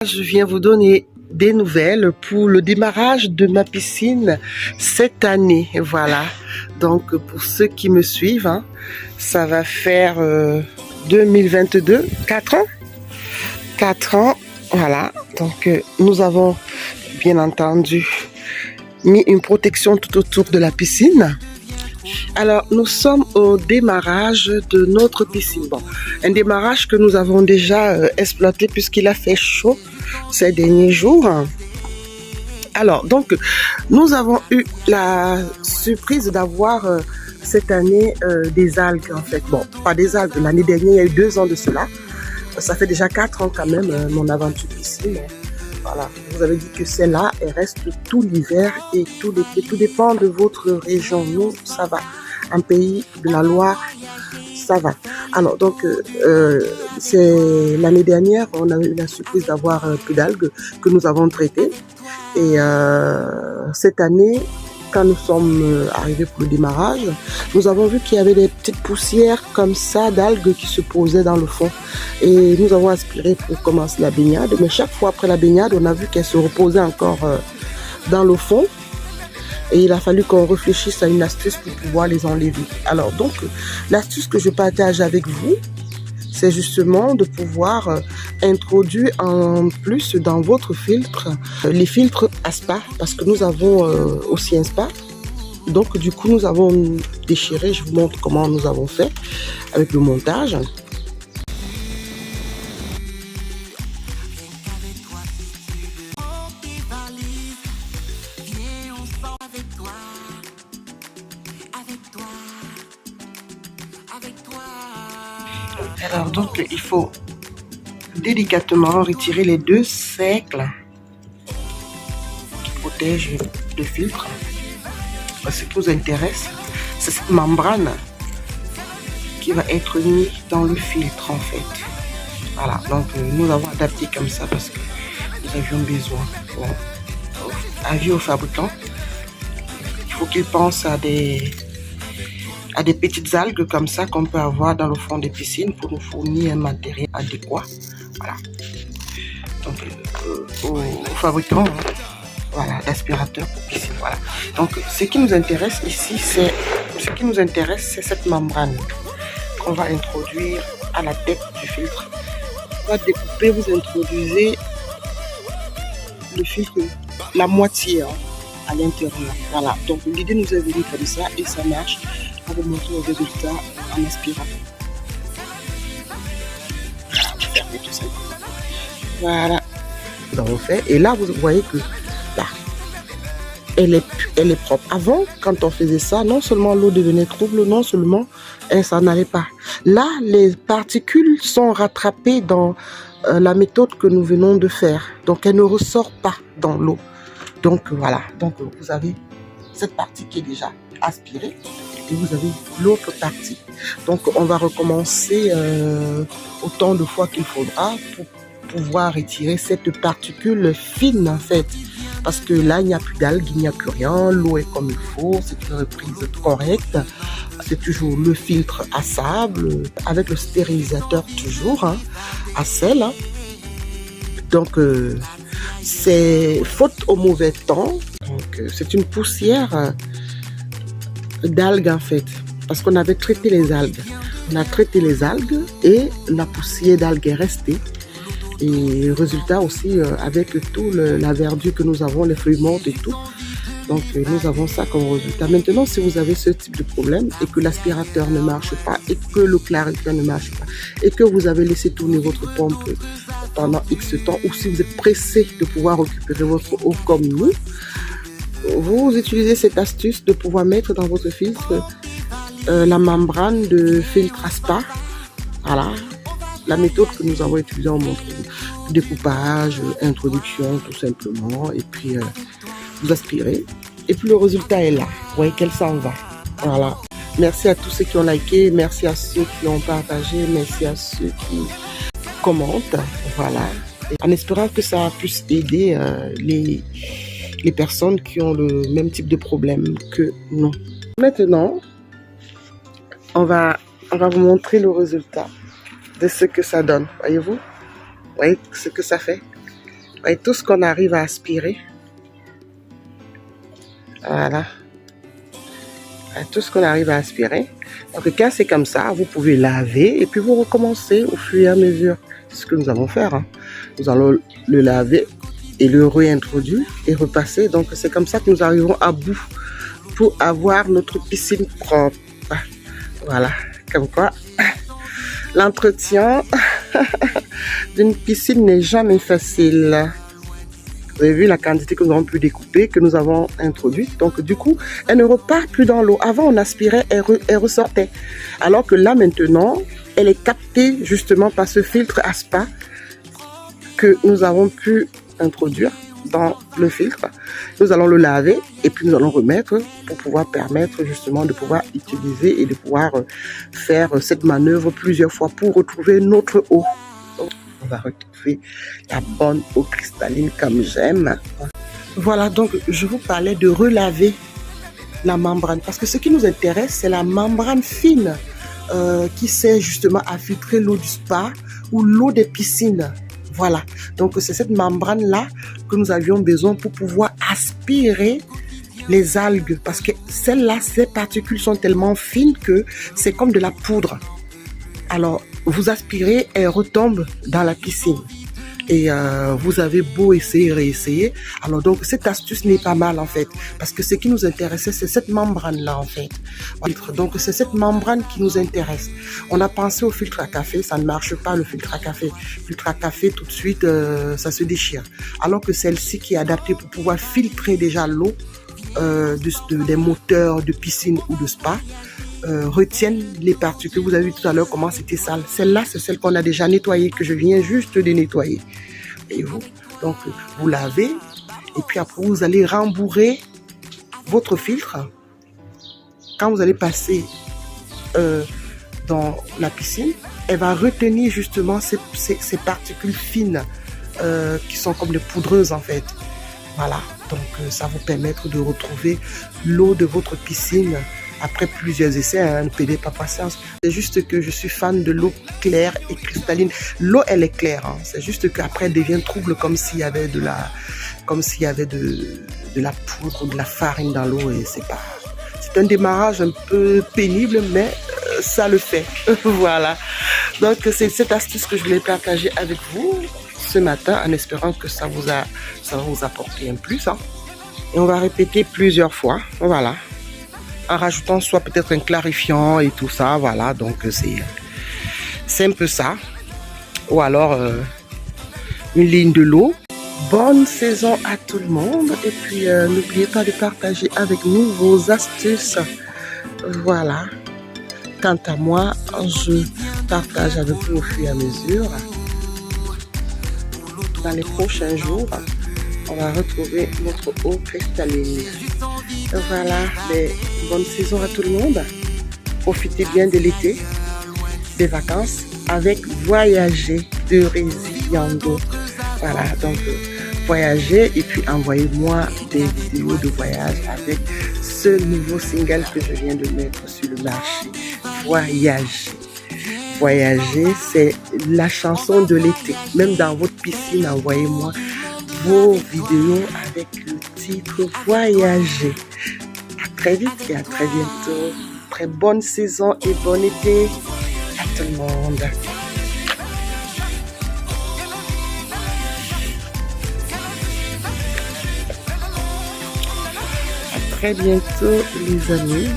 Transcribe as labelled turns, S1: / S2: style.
S1: Je viens vous donner des nouvelles pour le démarrage de ma piscine cette année. Voilà, donc pour ceux qui me suivent, hein, ça va faire 2022, 4 ans. 4 ans, voilà. Donc nous avons bien entendu mis une protection tout autour de la piscine. Alors, nous sommes au démarrage de notre piscine. Bon, un démarrage que nous avons déjà exploité puisqu'il a fait chaud ces derniers jours. Alors, donc, nous avons eu la surprise d'avoir cette année des algues, en fait. Bon, pas des algues, l'année dernière, il y a eu 2 ans de cela. Ça fait déjà 4 ans quand même, mon aventure piscine. Voilà, je vous avais dit que celle-là, elle reste tout l'hiver et tout l'été. Tout dépend de votre région. Nous, ça va. Un pays de la Loire, ça va. Alors, donc, c'est l'année dernière, on a eu la surprise d'avoir un peu d'algues que nous avons traitées. Et cette année, quand nous sommes arrivés pour le démarrage, nous avons vu qu'il y avait des petites poussières comme ça d'algues qui se posaient dans le fond. Et nous avons aspiré pour commencer la baignade. Mais chaque fois après la baignade, on a vu qu'elles se reposaient encore dans le fond. Et il a fallu qu'on réfléchisse à une astuce pour pouvoir les enlever. Alors donc, l'astuce que je partage avec vous, c'est justement de pouvoir introduire en plus dans votre filtre les filtres à spa, parce que nous avons aussi un spa. Donc du coup, nous avons déchiré, je vous montre comment nous avons fait avec le montage. Alors donc il faut délicatement retirer les 2 cercles qui protègent le filtre. Ce qui nous intéresse, c'est cette membrane qui va être mise dans le filtre en fait. Voilà, donc nous avons adapté comme ça parce que nous avions besoin. Bon, avis aux fabricants, il faut qu'ils pensent à des petites algues comme ça qu'on peut avoir dans le fond des piscines pour nous fournir un matériel adéquat. Voilà. Donc, aux fabricants, hein, voilà, d'aspirateurs pour piscine. Voilà. Donc, ce qui nous intéresse ici, c'est cette membrane qu'on va introduire à la tête du filtre. On va découper, vous introduisez le filtre, la moitié, hein, à l'intérieur. Voilà. Donc, l'idée nous est venue comme ça et ça marche. On va vous montrer le résultat en aspirant. Voilà, on va fermer tout ça. Voilà, nous avons fait. Et là, vous voyez que là, elle est propre. Avant, quand on faisait ça, non seulement l'eau devenait trouble, non seulement ça n'allait pas. Là, les particules sont rattrapées dans la méthode que nous venons de faire. Donc, elle ne ressort pas dans l'eau. Donc, voilà. Donc, vous avez cette partie qui est déjà aspirée. Et vous avez l'autre partie. Donc, on va recommencer autant de fois qu'il faudra pour pouvoir retirer cette particule fine, en fait. Parce que là, il n'y a plus d'algues, il n'y a plus rien. L'eau est comme il faut, c'est une reprise correcte. C'est toujours le filtre à sable, avec le stérilisateur toujours, hein, à sel. Hein. Donc, c'est faute au mauvais temps. Donc, c'est une poussière d'algues en fait, parce qu'on avait traité les algues. On a traité les algues et la poussière d'algues est restée. Et résultat aussi, avec tout la verdure que nous avons, les feuilles mortes et tout. Donc nous avons ça comme résultat. Maintenant, si vous avez ce type de problème et que l'aspirateur ne marche pas et que le clarifiant ne marche pas et que vous avez laissé tourner votre pompe pendant X temps, ou si vous êtes pressé de pouvoir récupérer votre eau comme nous, vous utilisez cette astuce de pouvoir mettre dans votre filtre la membrane de filtre à spa. Voilà, la méthode que nous avons utilisée en montre découpage, introduction tout simplement, et puis vous aspirez. Et puis le résultat est là. Vous voyez qu'elle s'en va. Voilà. Merci à tous ceux qui ont liké, merci à ceux qui ont partagé, merci à ceux qui commentent. Voilà. Et en espérant que ça puisse aider les personnes qui ont le même type de problème que nous. Maintenant, on va vous montrer le résultat de ce que ça donne. Voyez-vous? Voyez ce que ça fait? Et tout ce qu'on arrive à aspirer. Voilà. Tout ce qu'on arrive à aspirer. Donc quand c'est comme ça, vous pouvez laver et puis vous recommencez au fur et à mesure. C'est ce que nous allons faire. Hein. Nous allons le laver et le réintroduire et repasser. Donc c'est comme ça que nous arriverons à bout pour avoir notre piscine propre. Voilà, comme quoi l'entretien d'une piscine n'est jamais facile. Vous avez vu la quantité que nous avons pu découper, que nous avons introduite. Donc, du coup, elle ne repart plus dans l'eau. Avant, on aspirait, elle ressortait. Alors que là, maintenant, elle est captée justement par ce filtre ASPA que nous avons pu introduire dans le filtre. Nous allons le laver et puis nous allons remettre pour pouvoir permettre justement de pouvoir utiliser et de pouvoir faire cette manœuvre plusieurs fois pour retrouver notre eau. On va retrouver la bonne eau cristalline comme j'aime. Voilà, donc je vous parlais de relaver la membrane parce que ce qui nous intéresse, c'est la membrane fine qui sert justement à filtrer l'eau du spa ou l'eau des piscines. Voilà, donc c'est cette membrane-là que nous avions besoin pour pouvoir aspirer les algues parce que celles-là, ces particules sont tellement fines que c'est comme de la poudre. Alors, vous aspirez, elle retombe dans la piscine. Et vous avez beau essayer, réessayer. Alors donc, cette astuce n'est pas mal en fait. Parce que ce qui nous intéressait, c'est cette membrane-là en fait. Donc, c'est cette membrane qui nous intéresse. On a pensé au filtre à café, ça ne marche pas le filtre à café. Le filtre à café, tout de suite, ça se déchire. Alors que celle-ci qui est adaptée pour pouvoir filtrer déjà l'eau des moteurs de piscine ou de spa, retiennent les particules. Vous avez vu tout à l'heure comment c'était sale. Celle-là, c'est celle qu'on a déjà nettoyée, que je viens juste de nettoyer. Et vous, donc, vous lavez et puis après, vous allez rembourrer votre filtre. Quand vous allez passer dans la piscine, elle va retenir justement ces particules fines qui sont comme des poudreuses en fait. Voilà, donc ça vous permettre de retrouver l'eau de votre piscine après plusieurs essais, hein, ne perdez pas patience. C'est juste que je suis fan de l'eau claire et cristalline. L'eau, elle est claire. Hein. C'est juste qu'après, elle devient trouble comme s'il y avait de la poudre ou de la farine dans l'eau. Et c'est un démarrage un peu pénible, mais ça le fait. Voilà. Donc, c'est cette astuce que je voulais partager avec vous ce matin, en espérant que ça va vous apporter un plus. Hein. Et on va répéter plusieurs fois. Voilà. En rajoutant soit peut-être un clarifiant et tout ça, voilà, donc c'est un peu ça. Ou alors une ligne de l'eau. Bonne saison à tout le monde et puis n'oubliez pas de partager avec nous vos astuces. Voilà. Quant à moi, je partage avec vous au fur et à mesure. Dans les prochains jours, on va retrouver notre eau cristalline. Voilà, mais bonne saison à tout le monde. Profitez bien de l'été, des vacances, avec Voyager de Résiliando. Voilà, donc voyagez et puis envoyez-moi des vidéos de voyage avec ce nouveau single que je viens de mettre sur le marché. Voyager. Voyager, c'est la chanson de l'été. Même dans votre piscine, envoyez-moi vos vidéos avec le titre Voyager. À très vite et à très bientôt. Très bonne saison et bon été à tout le monde. À très bientôt les amis.